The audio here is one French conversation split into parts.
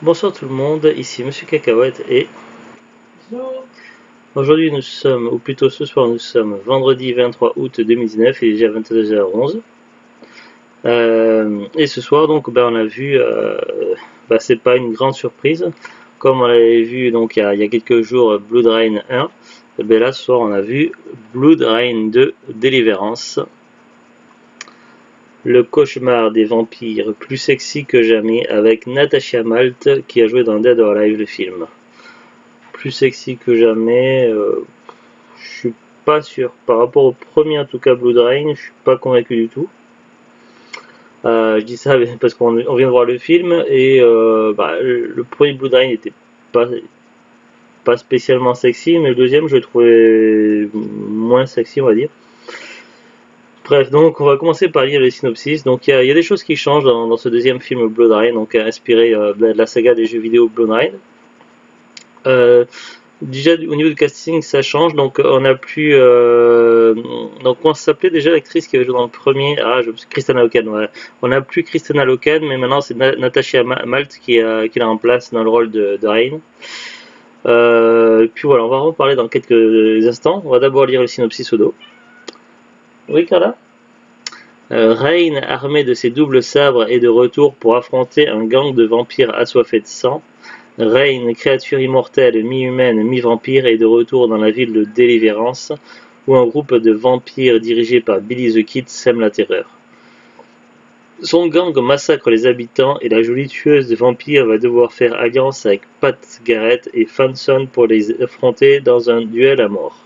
Bonsoir tout le monde, ici Monsieur Cacahuète et aujourd'hui nous sommes, ou plutôt ce soir nous sommes vendredi 23 août 2019, il est déjà 22h11. Et ce soir donc on a vu, c'est pas une grande surprise, comme on l'avait vu donc il y a quelques jours Blood Rain 1, et bien là ce soir on a vu Blood Rain 2 Deliverance. Le cauchemar des vampires plus sexy que jamais avec Natasha Malt qui a joué dans Dead or Alive le film. Plus sexy que jamais, je suis pas sûr. Par rapport au premier, en tout cas, Blood Rain, je suis pas convaincu du tout. Je dis ça parce qu'on vient de voir le film et le premier Blood Rain était pas, pas spécialement sexy, mais le deuxième, je le trouvais moins sexy, on va dire. Bref, donc on va commencer par lire le synopsis. Donc il y a des choses qui changent dans ce deuxième film Blood Rain, donc inspiré de la saga des jeux vidéo Blood Rain. Déjà au niveau du casting ça change, donc on a plus donc on s'appelait déjà l'actrice qui avait joué dans le premier, Kristanna Loken, ouais. On n'a plus Kristanna Loken, mais maintenant c'est Natasha Malt qui la remplace dans le rôle de Rain. Puis voilà, on va en parler dans quelques instants. On va d'abord lire le synopsis au dos. Oui, Carla. Rain, armé de ses doubles sabres, est de retour pour affronter un gang de vampires assoiffés de sang. Rain, créature immortelle, mi-humaine, mi-vampire, est de retour dans la ville de Deliverance, où un groupe de vampires dirigé par Billy the Kid sème la terreur. Son gang massacre les habitants et la jolie tueuse de vampires va devoir faire alliance avec Pat Garrett et Fanson pour les affronter dans un duel à mort.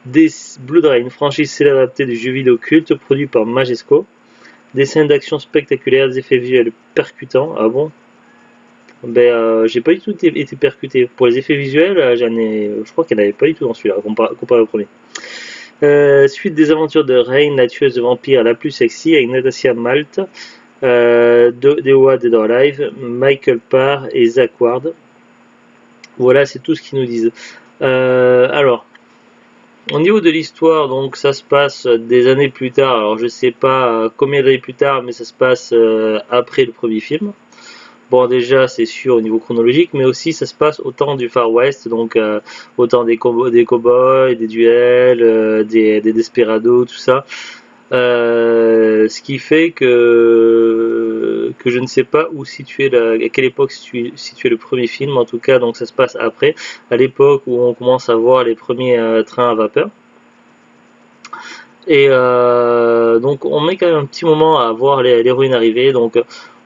Blood Rain, franchise célèbre du jeu vidéo culte produit par Majesco. Des scènes d'action spectaculaires, des effets visuels percutants. Ah bon? J'ai pas du tout été percuté. Pour les effets visuels, je crois qu'il n'y en avait pas du tout dans celui-là, comparé au premier. Suite des aventures de Rain, la tueuse de vampires la plus sexy, avec Natasha Malt, Dewa Dead or Alive, Michael Parr et Zach Ward. Voilà, c'est tout ce qu'ils nous disent. Alors, au niveau de l'histoire, donc ça se passe des années plus tard. Alors, je sais pas combien d'années plus tard, mais ça se passe après le premier film. Bon, déjà, c'est sûr au niveau chronologique, mais aussi ça se passe au temps du Far West, donc au temps des cowboys, des duels, des desperados, tout ça. Ce qui fait que je ne sais pas où situer à quelle époque situer le premier film, en tout cas, donc ça se passe après, à l'époque où on commence à voir les premiers trains à vapeur. Et donc on met quand même un petit moment à voir l'héroïne arriver. Donc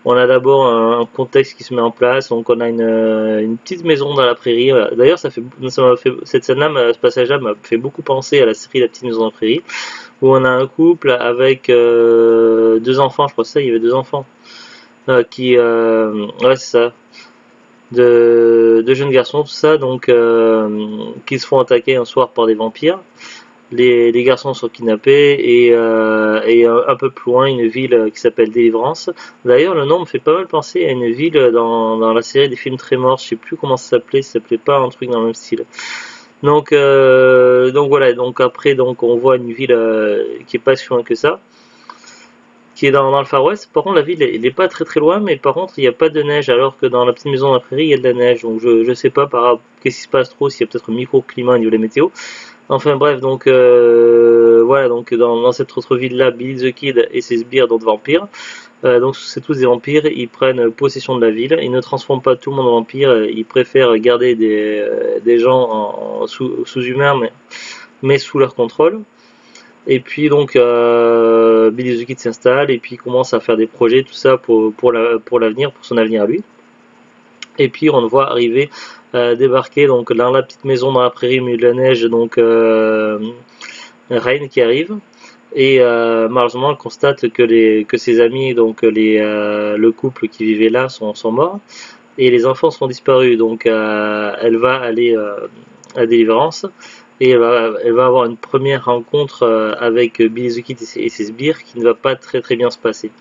on a d'abord un contexte qui se met en place. Donc on a une petite maison dans la prairie. D'ailleurs cette scène-là, ce passage-là m'a fait beaucoup penser à la série La petite maison dans la prairie, où on a un couple avec deux enfants. Je crois que ça, il y avait deux enfants ouais, c'est ça, de jeunes garçons, tout ça, donc qui se font attaquer un soir par des vampires. Les garçons sont kidnappés et un peu plus loin une ville qui s'appelle Délivrance. D'ailleurs le nom me fait pas mal penser à une ville dans la série des films Très Morts, je sais plus comment ça s'appelait pas un truc dans le même style. Donc voilà, donc après donc on voit une ville qui est pas si loin que ça, qui est dans le Far West. Par contre la ville elle est pas très très loin, mais par contre il n'y a pas de neige, alors que dans la petite maison de la prairie il y a de la neige. Donc je sais pas qu'est-ce qui se passe trop, s'il y a peut-être un microclimat au niveau de la météo. Enfin bref, donc voilà, donc dans cette autre ville-là, Billy the Kid et ses sbires d'autres vampires, donc c'est tous des vampires, ils prennent possession de la ville, ils ne transforment pas tout le monde en vampire, ils préfèrent garder des gens sous-humains, mais sous leur contrôle. Et puis donc Billy the Kid s'installe et puis il commence à faire des projets, tout ça pour l'avenir, pour son avenir à lui. Et puis on le voit arriver, débarquer donc dans la petite maison dans la prairie au milieu de la neige, donc Rain qui arrive. Et malheureusement elle constate que ses amis, donc le couple qui vivait là sont morts. Et les enfants sont disparus. Donc elle va aller à Délivrance. Et elle va avoir une première rencontre avec Billy the Kid et ses sbires qui ne va pas très très bien se passer.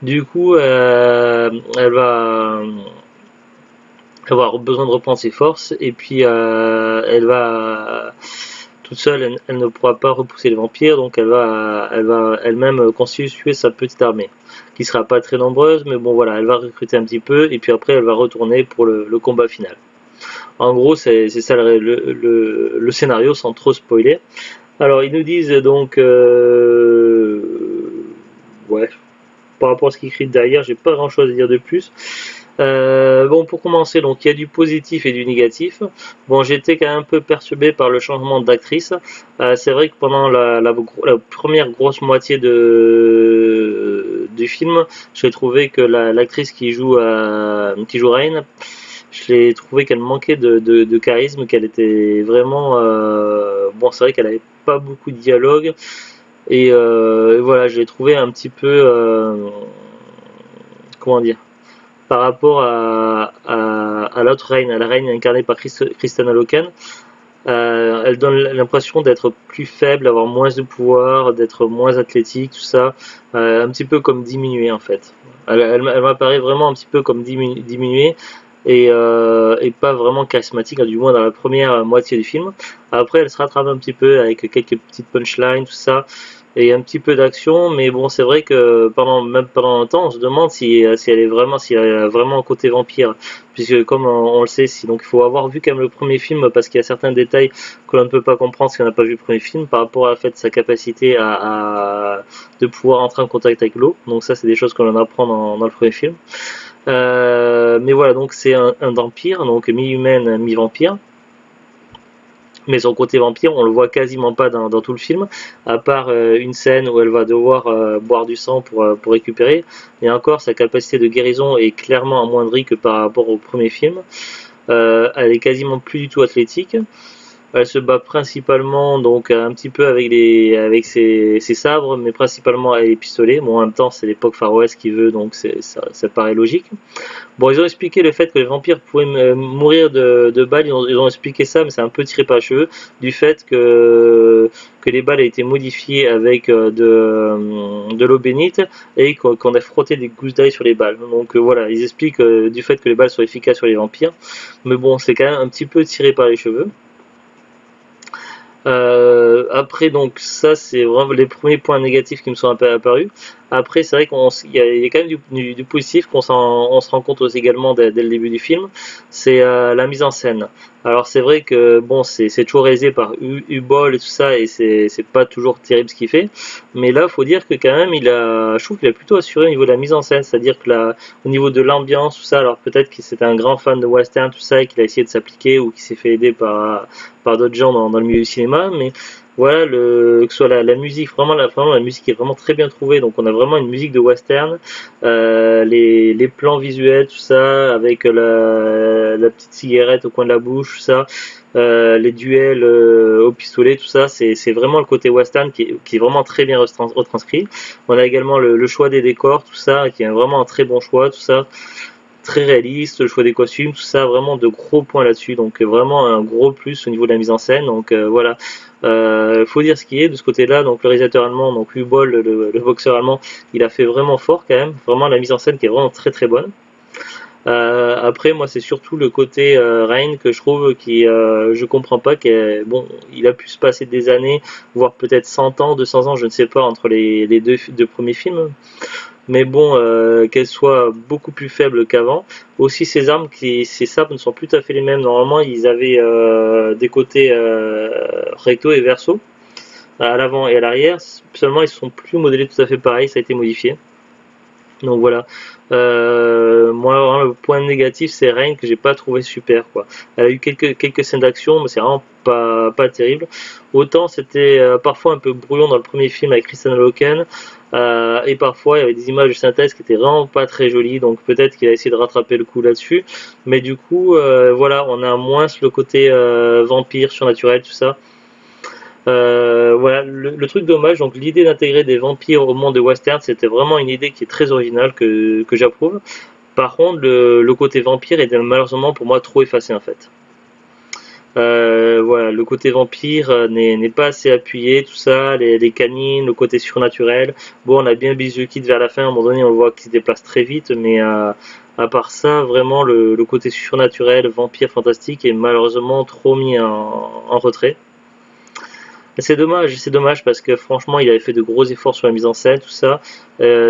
Du coup, elle va avoir besoin de reprendre ses forces et puis toute seule, elle ne pourra pas repousser les vampires, donc elle va elle-même constituer sa petite armée, qui sera pas très nombreuse, mais bon voilà, elle va recruter un petit peu, et puis après elle va retourner pour le combat final. En gros, c'est ça le scénario sans trop spoiler. Alors ils nous disent donc, ouais, par rapport à ce qui est écrit derrière, j'ai pas grand chose à dire de plus. Bon, pour commencer, donc il y a du positif et du négatif. Bon, j'étais quand même un peu perturbé par le changement d'actrice. C'est vrai que pendant la première grosse moitié du film, j'ai trouvé que l'actrice qui joue Rain, je l'ai trouvé qu'elle manquait de charisme, qu'elle était vraiment bon, c'est vrai qu'elle avait pas beaucoup de dialogue et voilà, je l'ai trouvé un petit peu comment dire, par rapport à l'autre reine, à la reine incarnée par Kristanna Loken. Elle donne l'impression d'être plus faible, d'avoir moins de pouvoir, d'être moins athlétique, tout ça, un petit peu comme diminuée en fait. Elle m'apparaît vraiment un petit peu comme diminuée et pas vraiment charismatique, du moins dans la première moitié du film. Après, elle se rattrape un petit peu avec quelques petites punchlines, tout ça, et un petit peu d'action, mais bon, c'est vrai que même pendant un temps, on se demande si elle a vraiment un côté vampire, puisque comme on le sait, donc il faut avoir vu quand même le premier film, parce qu'il y a certains détails que l'on ne peut pas comprendre si on n'a pas vu le premier film, par rapport à la fait de sa capacité de pouvoir entrer en contact avec l'eau. Donc ça, c'est des choses que l'on apprend dans le premier film. Mais voilà, donc c'est un vampire, donc mi-humaine, mi-vampire. Mais son côté vampire, on le voit quasiment pas dans tout le film, à part une scène où elle va devoir boire du sang pour récupérer. Et encore, sa capacité de guérison est clairement amoindrie que par rapport au premier film. Elle est quasiment plus du tout athlétique. Elle se bat principalement donc un petit peu avec ses sabres, mais principalement avec les pistolets. Bon, en même temps, c'est l'époque Far West qui veut, donc ça paraît logique. Bon, ils ont expliqué le fait que les vampires pouvaient mourir de balles, ils ont expliqué ça, mais c'est un peu tiré par les cheveux, du fait que les balles aient été modifiées avec de l'eau bénite et qu'on a frotté des gousses d'ail sur les balles. Donc voilà, ils expliquent du fait que les balles sont efficaces sur les vampires, mais bon, c'est quand même un petit peu tiré par les cheveux. Après, donc ça c'est vraiment les premiers points négatifs qui me sont un peu apparus. Après, c'est vrai qu'il y a quand même du positif on se rend compte aussi également dès le début du film, c'est la mise en scène. Alors c'est vrai que bon, c'est toujours réalisé par Ubol et tout ça, et c'est pas toujours terrible ce qu'il fait, mais là faut dire que quand même je trouve qu'il a plutôt assuré au niveau de la mise en scène, c'est-à-dire que au niveau de l'ambiance, tout ça, alors peut-être qu'il c'était un grand fan de western, tout ça, et qu'il a essayé de s'appliquer ou qu'il s'est fait aider par d'autres gens dans le milieu du cinéma, mais voilà, que ce soit la musique, vraiment la musique est vraiment très bien trouvée, donc on a vraiment une musique de western, les plans visuels, tout ça, avec la petite cigarette au coin de la bouche, tout ça, les duels au pistolet, tout ça, c'est vraiment le côté western qui est vraiment très bien retranscrit. On a également le choix des décors, tout ça, qui est vraiment un très bon choix, tout ça, très réaliste, le choix des costumes, tout ça, vraiment de gros points là-dessus, donc vraiment un gros plus au niveau de la mise en scène, donc voilà. Faut dire ce qui est de ce côté-là, donc le réalisateur allemand, donc Ubol, le boxeur allemand, il a fait vraiment fort quand même, vraiment la mise en scène qui est vraiment très très bonne. Après, moi, c'est surtout le côté Rain que je trouve je comprends pas, bon, il a pu se passer des années, voire peut-être 100 ans, 200 ans, je ne sais pas, entre les deux premiers films. Mais bon, qu'elle soit beaucoup plus faible qu'avant. Aussi, ses sabres ne sont plus tout à fait les mêmes. Normalement, ils avaient des côtés recto et verso, à l'avant et à l'arrière. Seulement, ils sont plus modélés tout à fait pareil, ça a été modifié. Donc voilà. Moi, vraiment, le point négatif, c'est Rain que j'ai pas trouvé super, quoi. Elle a eu quelques scènes d'action, mais c'est vraiment pas terrible. Autant c'était parfois un peu brouillon dans le premier film avec Kristanna Loken, et parfois il y avait des images de synthèse qui étaient vraiment pas très jolies, donc peut-être qu'il a essayé de rattraper le coup là-dessus. Mais du coup, voilà, on a moins le côté vampire, surnaturel, tout ça. Voilà, le truc dommage, donc l'idée d'intégrer des vampires au monde de western, c'était vraiment une idée qui est très originale, que j'approuve. Par contre, le côté vampire est malheureusement pour moi trop effacé en fait. Voilà, le côté vampire n'est pas assez appuyé, tout ça, les canines, le côté surnaturel. Bon, on a bien Bisou Kid vers la fin, à un moment donné on voit qu'il se déplace très vite, mais à part ça, vraiment le côté surnaturel, vampire fantastique est malheureusement trop mis en retrait. C'est dommage parce que franchement, il avait fait de gros efforts sur la mise en scène, tout ça.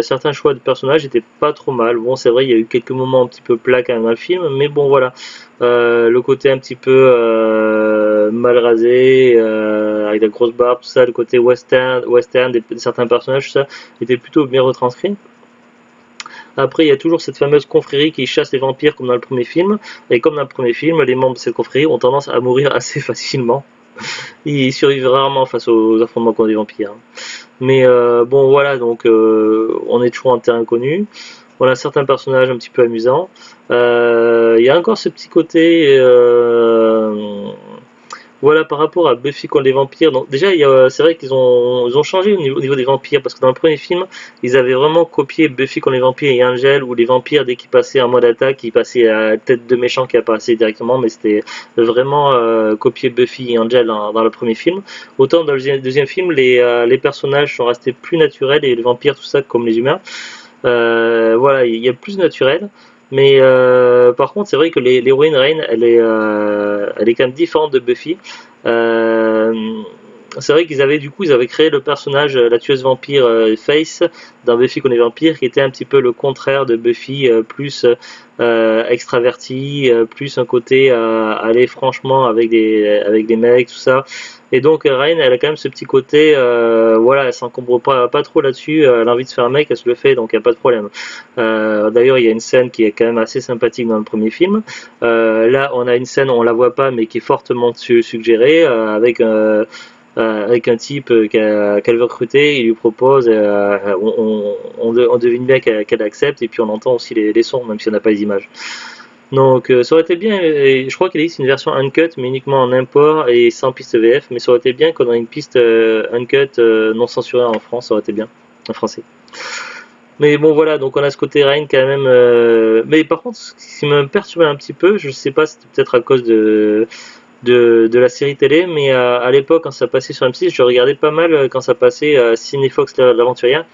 Certains choix de personnages étaient pas trop mal. Bon, c'est vrai, il y a eu quelques moments un petit peu plats quand même dans le film, mais bon, voilà. Le côté un petit peu mal rasé, avec la grosse barbe, tout ça, le côté western de certains personnages, tout ça, était plutôt bien retranscrit. Après, il y a toujours cette fameuse confrérie qui chasse les vampires comme dans le premier film. Et comme dans le premier film, les membres de cette confrérie ont tendance à mourir assez facilement. Ils survivent rarement face aux affrontements contre les vampires. Mais bon, voilà, donc on est toujours en terrain inconnu. On a certains personnages un petit peu amusants. Il y a encore ce petit côté voilà, par rapport à Buffy contre les vampires, donc déjà, c'est vrai qu'ils ont changé au niveau des vampires, parce que dans le premier film, ils avaient vraiment copié Buffy contre les vampires et Angel, où les vampires, dès qu'ils passaient en mode attaque, ils passaient à la tête de méchant qui apparaissait directement, mais c'était vraiment copier Buffy et Angel dans le premier film. Autant dans le deuxième film, les personnages sont restés plus naturels, et les vampires, tout ça, comme les humains. Voilà, il y a plus de naturel. Mais par contre, c'est vrai que l'héroïne Rain, elle est quand même différente de Buffy. Euh, c'est vrai qu'ils avaient du coup, ils avaient créé le personnage, la tueuse vampire Face dans Buffy contre les vampires, qui était un petit peu le contraire de Buffy, plus extraverti, plus un côté aller franchement avec des mecs, tout ça. Et donc Rain, elle a quand même ce petit côté, voilà, elle s'encombre pas trop là-dessus. Elle a envie de se faire un mec, elle se le fait, donc il y a pas de problème. D'ailleurs, il y a une scène qui est quand même assez sympathique dans le premier film. Là, on a une scène, on la voit pas, mais qui est fortement suggérée, avec un type qu'elle veut recruter, il lui propose, on devine bien qu'elle accepte, et puis on entend aussi les sons, même si on n'a pas les images. Donc ça aurait été bien, et je crois qu'il existe une version uncut, mais uniquement en import et sans piste VF, mais ça aurait été bien qu'on ait une piste uncut non censurée en France, ça aurait été bien, en français. Mais bon voilà, donc on a ce côté Rain quand même. Mais par contre, ce qui me perturbait un petit peu, je sais pas, c'était peut-être à cause de la série télé, mais à l'époque, quand ça passait sur M6, je regardais pas mal quand ça passait à Cinefox l'Aventurière,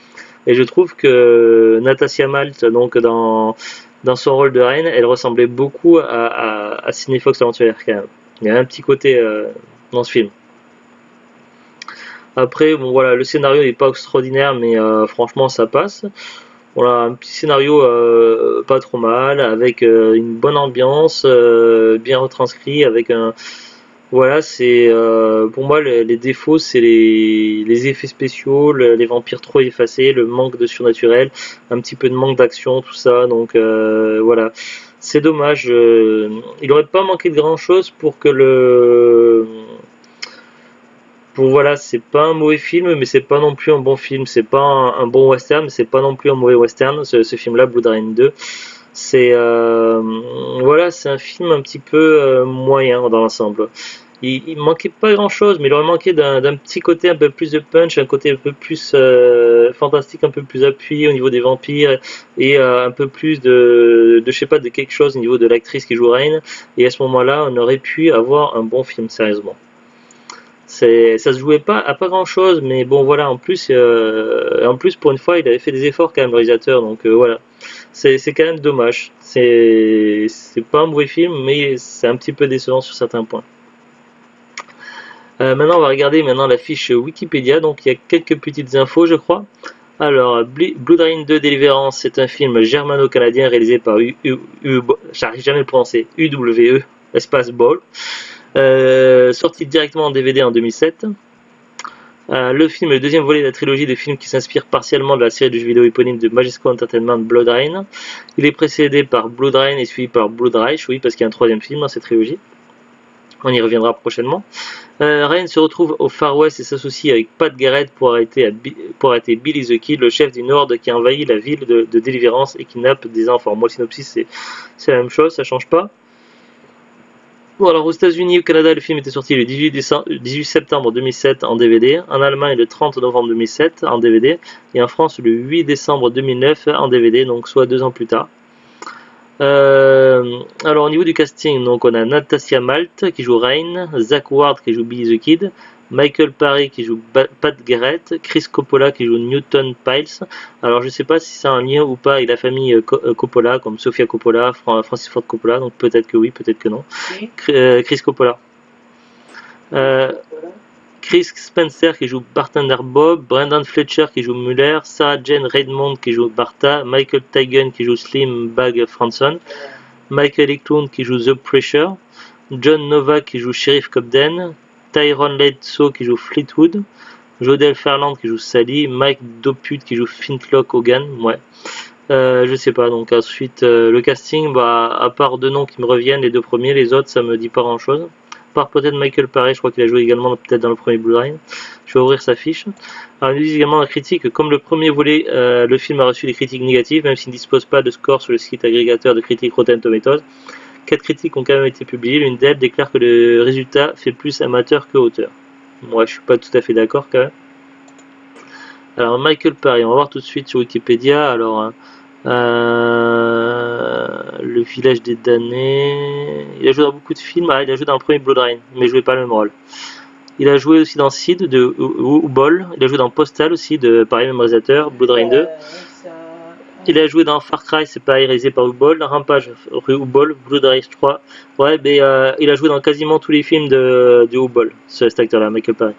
et je trouve que Natasha Malt, donc dans son rôle de reine, elle ressemblait beaucoup à Cinefox l'Aventurière quand même. Il y a un petit côté dans ce film. Après, bon voilà, le scénario n'est pas extraordinaire, mais franchement ça passe. Voilà, un petit scénario pas trop mal, avec une bonne ambiance, bien retranscrit, avec un, voilà, c'est pour moi les défauts, c'est les effets spéciaux, les vampires trop effacés, le manque de surnaturel, un petit peu de manque d'action, tout ça. Donc voilà, c'est dommage. Il aurait pas manqué de grand chose pour que le pour voilà, c'est pas un mauvais film, mais c'est pas non plus un bon film. C'est pas un bon western, mais c'est pas non plus un mauvais western. Ce film-là, Blood Rain 2, c'est voilà, c'est un film un petit peu moyen dans l'ensemble. Il manquait pas grand chose, mais il aurait manqué d'un petit côté un peu plus de punch, un côté un peu plus fantastique, un peu plus appuyé au niveau des vampires, et un peu plus je sais pas, de quelque chose au niveau de l'actrice qui joue Rain. Et à ce moment-là, on aurait pu avoir un bon film, sérieusement. Ça se jouait pas à pas grand chose, mais bon voilà, en plus pour une fois il avait fait des efforts quand même le réalisateur, donc voilà, c'est quand même dommage. C'est pas un mauvais film, mais c'est un petit peu décevant sur certains points. Maintenant on va regarder maintenant la fiche Wikipédia, donc il y a quelques petites infos je crois. Alors, Blood Rain 2 Deliverance, c'est un film germano-canadien réalisé par j'arrive jamais à le prononcer, UWE, espace Ball. Sorti directement en DVD en 2007. Le film est le deuxième volet de la trilogie de films qui s'inspire partiellement de la série de jeux vidéo éponyme de Majesco Entertainment Blood Rain. Il est précédé par Blood Rain et suivi par Blood Reich, oui, parce qu'il y a un troisième film dans cette trilogie. On y reviendra prochainement. Rain se retrouve au Far West et s'associe avec Pat Garrett pour arrêter Billy the Kid, le chef d'une horde qui envahit la ville de Deliverance et kidnappe des enfants. Moi, le synopsis, c'est la même chose, ça change pas. Bon, alors aux États-Unis et au Canada, le film était sorti le 18 septembre 2007 en DVD, en Allemagne le 30 novembre 2007 en DVD, et en France le 8 décembre 2009 en DVD, donc soit 2 ans plus tard. Alors au niveau du casting, donc on a Natasha Malt qui joue Rain, Zach Ward qui joue Billy the Kid, Michael Parry qui joue Pat Garrett, Chris Coppola qui joue Newton Piles. Alors je sais pas si c'est un lien ou pas avec la famille Coppola, comme Sofia Coppola, Francis Ford Coppola, donc peut-être que oui, peut-être que non. Chris Coppola. Euh, Chris Spencer qui joue Bartender Bob, Brendan Fletcher qui joue Muller, Sarah Jane Redmond qui joue Barta, Michael Tygan qui joue Slim Bag Franson, Michael Eklund qui joue The Pressure, John Novak qui joue Sheriff Cobden, Tyrone Leadso qui joue Fleetwood, Jodelle Ferland qui joue Sally, Mike Doput qui joue Flintlock Hogan, ouais. Je sais pas, donc ensuite le casting, bah, à part deux noms qui me reviennent, les deux premiers, les autres ça me dit pas grand chose. À part peut-être Michael Paré, je crois qu'il a joué également peut-être dans le premier Blue Line. Je vais ouvrir sa fiche. Alors, il dit également la critique, comme le premier volet, le film a reçu des critiques négatives, même s'il ne dispose pas de score sur le site agrégateur de critiques Rotten Tomatoes. 4 critiques ont quand même été publiées, l'une d'elles déclare que le résultat fait plus amateur que auteur. Moi je suis pas tout à fait d'accord quand même. Alors Michael Paré, on va voir tout de suite sur Wikipédia. Alors le village des damnés. Il a joué dans beaucoup de films. Ah, il a joué dans le premier Blood Rain, mais il jouait pas le même rôle. Il a joué aussi dans Seed de Ubol. Il a joué dans Postal aussi de pareil même réalisateur, Blood Rain 2. Il a joué dans Far Cry, c'est pas réalisé par Ubol. Rampage, rue Ubol, Blood Rain 3. Ouais, mais il a joué dans quasiment tous les films de Ubol, cet acteur-là, Michael Paré.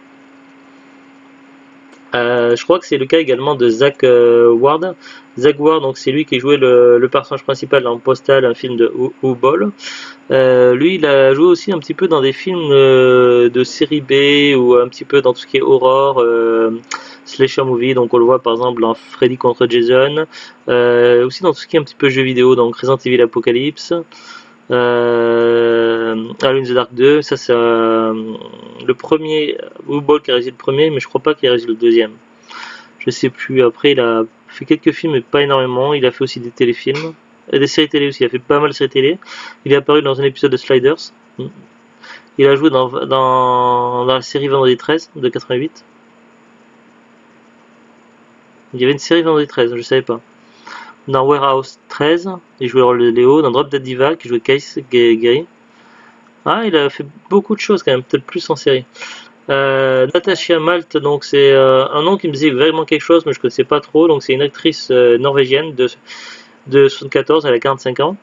Je crois que c'est le cas également de Zach Ward. Zach Ward, donc c'est lui qui jouait le personnage principal dans Postal, un film de Ubol. Lui, il a joué aussi un petit peu dans des films de série B ou un petit peu dans tout ce qui est horror, slasher movie. Donc on le voit par exemple dans Freddy contre Jason, aussi dans tout ce qui est un petit peu jeu vidéo, donc Resident Evil Apocalypse. Alone in the Dark 2, ça c'est le premier, Ubol qui a réalisé le premier, mais je crois pas qu'il a réalisé le deuxième. Je sais plus. Après, il a fait quelques films, mais pas énormément. Il a fait aussi des téléfilms, et des séries télé aussi. Il a fait pas mal de séries télé. Il est apparu dans un épisode de Sliders. Il a joué dans la série Vendredi 13 de 88. Il y avait une série Vendredi 13, je savais pas. Dans Warehouse 13, il jouait le rôle de Léo. Dans Drop Dead Diva, qui jouait Case Gary. Ah, il a fait beaucoup de choses quand même, peut-être plus en série. Natasha Malt, donc c'est un nom qui me disait vraiment quelque chose, mais je ne connaissais pas trop. Donc c'est une actrice norvégienne de 74, elle a 45 ans.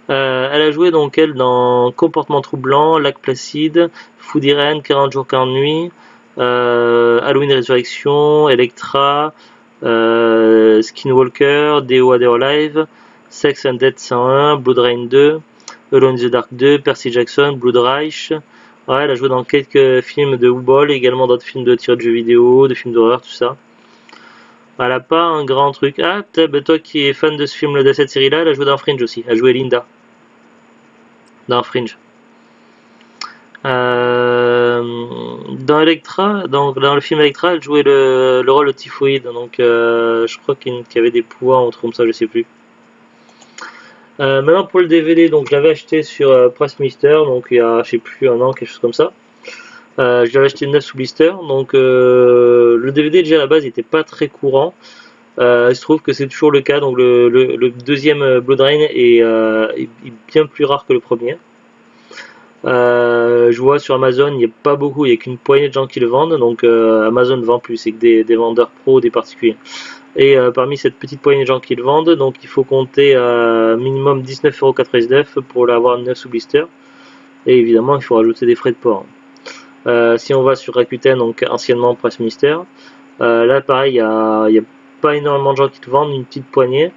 Elle a joué donc elle dans Comportement troublant, Lac Placide, Food Irene, 40 jours 40 nuits, Halloween Résurrection, Electra, Skinwalker, D.O. Dead or Alive, Sex and Death 101, Blood Rain 2, Alone in the Dark 2, Percy Jackson, Blood Reich. Ouais, elle a joué dans quelques films de Ubol, également d'autres films de tir de jeux vidéo, de films d'horreur, tout ça. Elle a pas un grand truc. Ah, peut-être toi qui es fan de ce film, de cette série-là, elle a joué dans Fringe aussi. Elle a joué Linda dans Fringe. Dans Electra, dans le film Electra, elle jouait le rôle de typhoïde. Donc, je crois qu'il y avait des pouvoirs, un truc comme ça, je sais plus. Maintenant pour le DVD, donc je l'avais acheté sur Press Mister, donc il y a je sais plus un an, quelque chose comme ça. Je l'avais acheté neuf sous blister, donc le DVD déjà à la base il était pas très courant. Il se trouve que c'est toujours le cas, donc le deuxième Blood Rain est bien plus rare que le premier. Je vois sur Amazon il n'y a pas beaucoup, il n'y a qu'une poignée de gens qui le vendent, donc Amazon vend plus, c'est que des vendeurs pros, des particuliers. Et parmi cette petite poignée de gens qui le vendent, donc il faut compter minimum 19,99€ pour l'avoir neuf sous blister. Et évidemment, il faut rajouter des frais de port. Si on va sur Rakuten, donc anciennement Press Mister, là pareil, il y a pas énormément de gens qui le vendent, une petite poignée.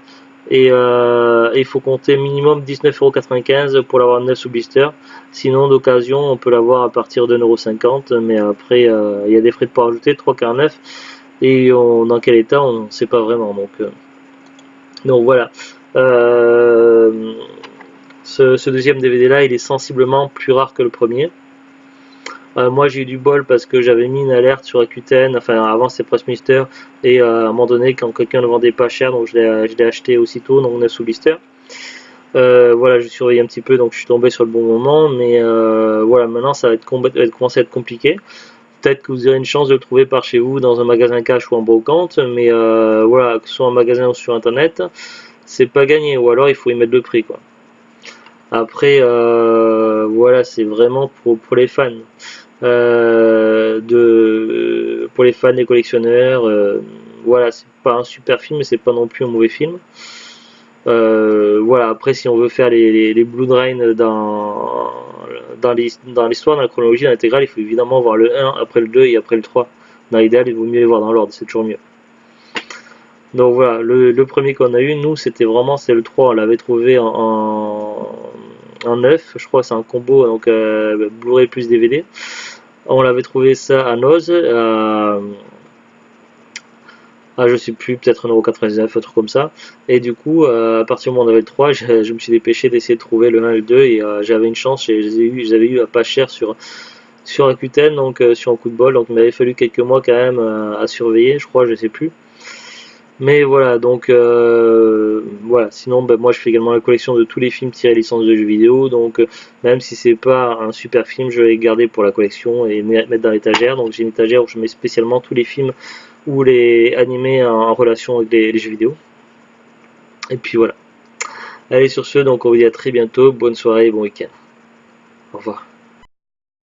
Et il faut compter minimum 19,95€ pour l'avoir neuf sous blister. Sinon, d'occasion, on peut l'avoir à partir de 1,50€, mais après, il y a des frais de port ajoutés, 3,49€. Et dans quel état on ne sait pas vraiment, donc voilà. Ce deuxième DVD là il est sensiblement plus rare que le premier. Moi j'ai eu du bol parce que j'avais mis une alerte sur Rakuten, enfin avant c'était Press Mister, et à un moment donné quand quelqu'un le vendait pas cher, donc je l'ai acheté aussitôt, donc 9 sous blister. Voilà, je surveillais un petit peu, donc je suis tombé sur le bon moment, mais voilà, maintenant ça va commencer à être compliqué. Peut-être que vous aurez une chance de le trouver par chez vous dans un magasin cash ou en brocante, mais voilà, que ce soit en magasin ou sur internet, c'est pas gagné, ou alors il faut y mettre le prix, quoi. Après, voilà, c'est vraiment pour les fans, pour les fans, les collectionneurs. Voilà, c'est pas un super film, mais c'est pas non plus un mauvais film. Voilà, après si on veut faire les Blood Rain dans dans l'histoire, dans la chronologie, dans l'intégrale, il faut évidemment voir le 1, après le 2 et après le 3. Dans l'idéal, il vaut mieux les voir dans l'ordre, c'est toujours mieux. Donc voilà, le premier qu'on a eu, nous, c'était le 3, on l'avait trouvé en 9, je crois, c'est un combo, donc Blu-ray plus DVD. On l'avait trouvé ça à Noz, je sais plus, peut-être 1,99€, un truc comme ça. Et du coup, à partir du moment où on avait le 3, je me suis dépêché d'essayer de trouver le 1 et le 2, et j'avais une chance, je les avais eu à pas cher sur Rakuten, donc sur un coup de bol, donc il m'avait fallu quelques mois quand même à surveiller, je crois, je sais plus. Mais voilà, donc voilà. Sinon, moi je fais également la collection de tous les films tirés licence de jeux vidéo. Donc même si c'est pas un super film, je vais les garder pour la collection et mettre dans l'étagère. Donc j'ai une étagère où je mets spécialement tous les films ou les animés en relation avec les jeux vidéo. Et puis voilà. Allez, sur ce, donc on vous dit à très bientôt. Bonne soirée et bon week-end. Au revoir.